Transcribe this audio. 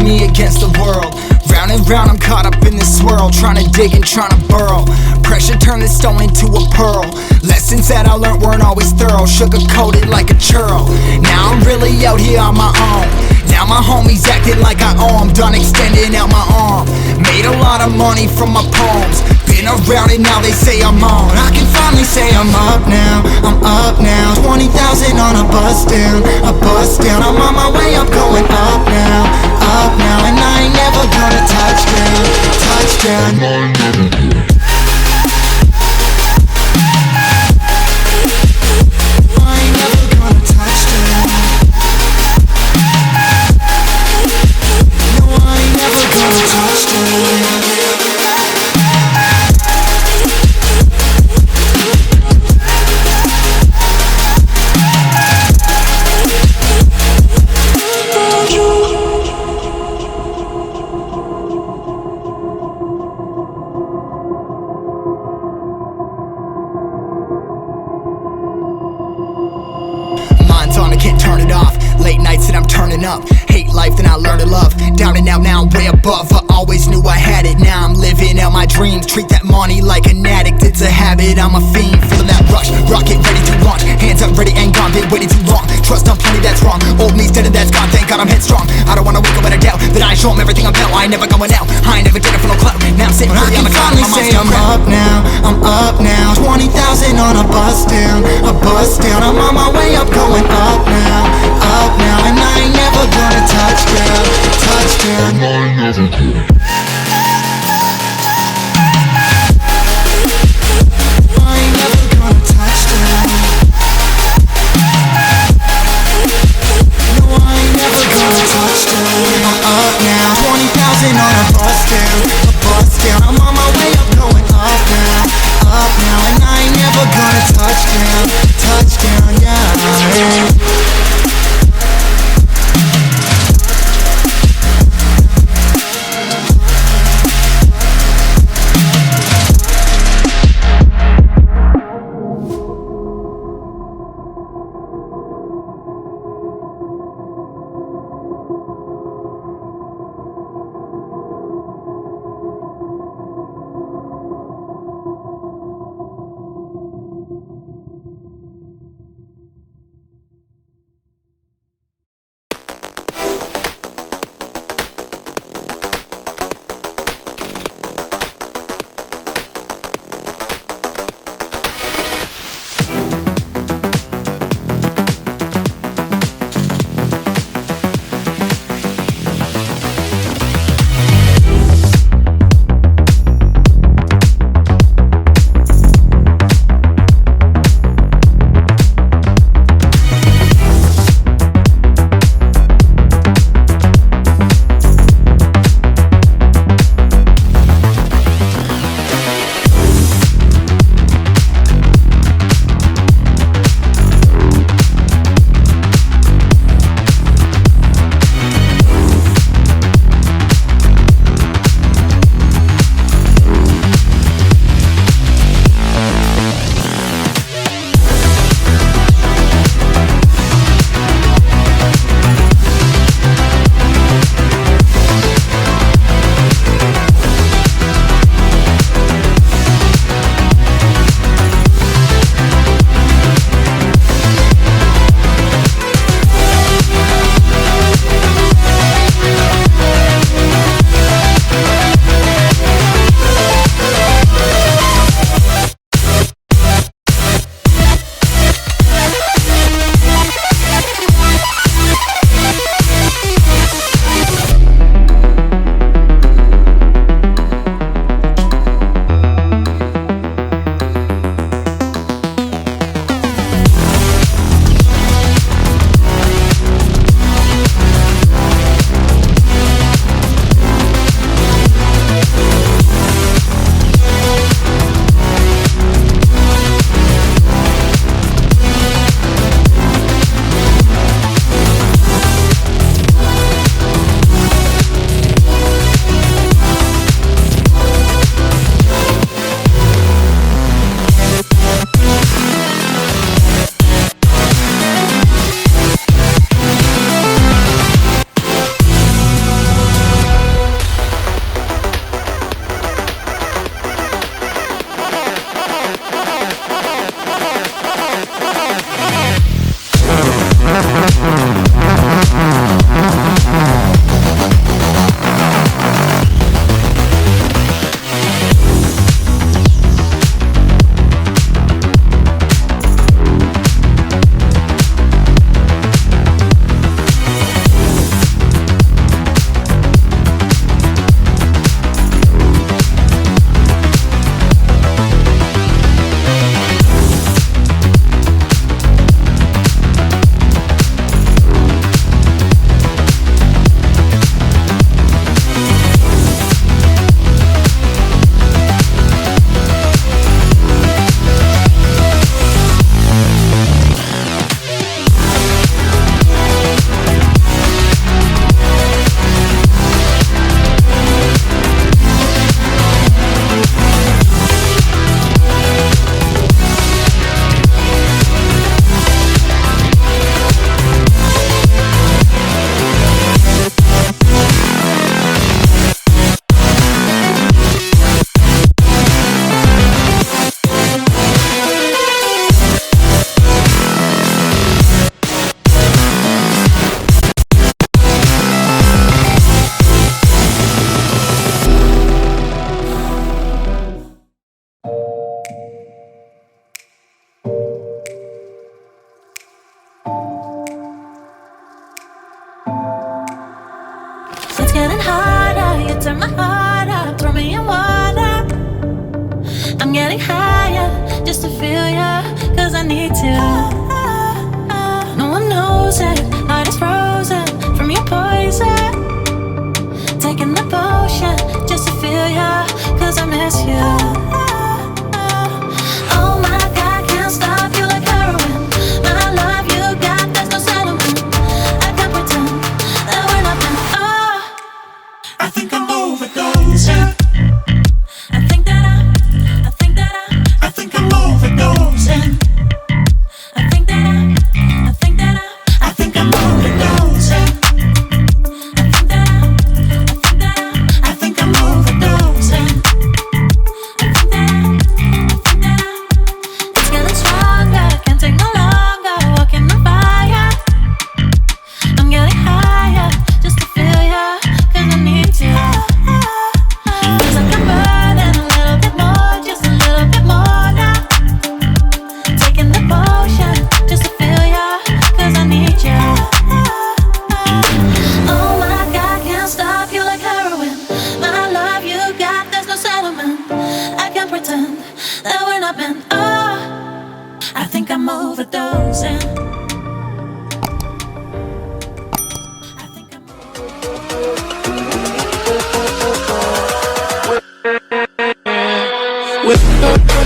me against the world. Round and round I'm caught up in this swirl, trying to dig and trying to burrow. Pressure turned this stone into a pearl. Lessons that I learned weren't always thorough, sugar-coated like a churl. Now I'm really out here on my own. Now my homies acting like I owe 'em. Done extending out my arm. Made a lot of money from my poems. Been around it, now they say I'm on. I can finally say I'm up now. I'm up now. 20,000 on a bus down. A bus down. I'm on my way up, going up now. Up now. And I ain't never gonna touch down. Touchdown. On, I can't turn it off. Late nights and I'm turning up. Hate life, then I learn to love. Down and out, now I'm way above. I always knew I had it, now I'm living out my dreams. Treat that money like an addict, it's a habit. I'm a fiend, feeling that rush. Rocket ready to launch. Hands up, ready and gone. Been waiting too long. Trust on plenty, that's wrong. Old me's dead and that's gone. Thank God I'm headstrong. I don't wanna wake up with a doubt that I ain't show 'em everything I'm about. I ain't never going out. I ain't never did it for no clout. Now I'm sitting pretty on the cloud. I can finally say I'm up now. I'm up now. 20,000 on a bus down. A bus down. I'm on my way up, going up now. Up now, and I ain't never gonna touch down. Touchdown. And I ain't never gonna. I ain't never gonna touch down. No, I ain't never gonna touch down. I'm up now, 20,000 on a bus down. A bus down, I'm on my way up, going up now. Up now, and I ain't never gonna touch down. Touchdown, yeah. getting higher just to feel ya, cause I need to. No one knows it, heart is frozen from your poison. Taking the potion just to feel ya, cause I miss you. Oh my God, can't stop you like heroin. My love you got, there's no settlement. I can't pretend that we're nothing. Oh, I think I'm overdosing. I think that I think I'm overdosing. I think that I think I'm overdosing. I think I'm overdosing. it's getting stronger, can't take no longer, walking on fire. I'm getting higher just to feel ya, cause I need to. Feels like I'm burning a little bit more, just a little bit more now. Taking the potion just to feel ya, cause I need ya. Oh my God, can't stop you like heroin. My love you got, there's no settlement. I can't pretend that we're not meant. Oh, I think I'm overdosing. I think I'm With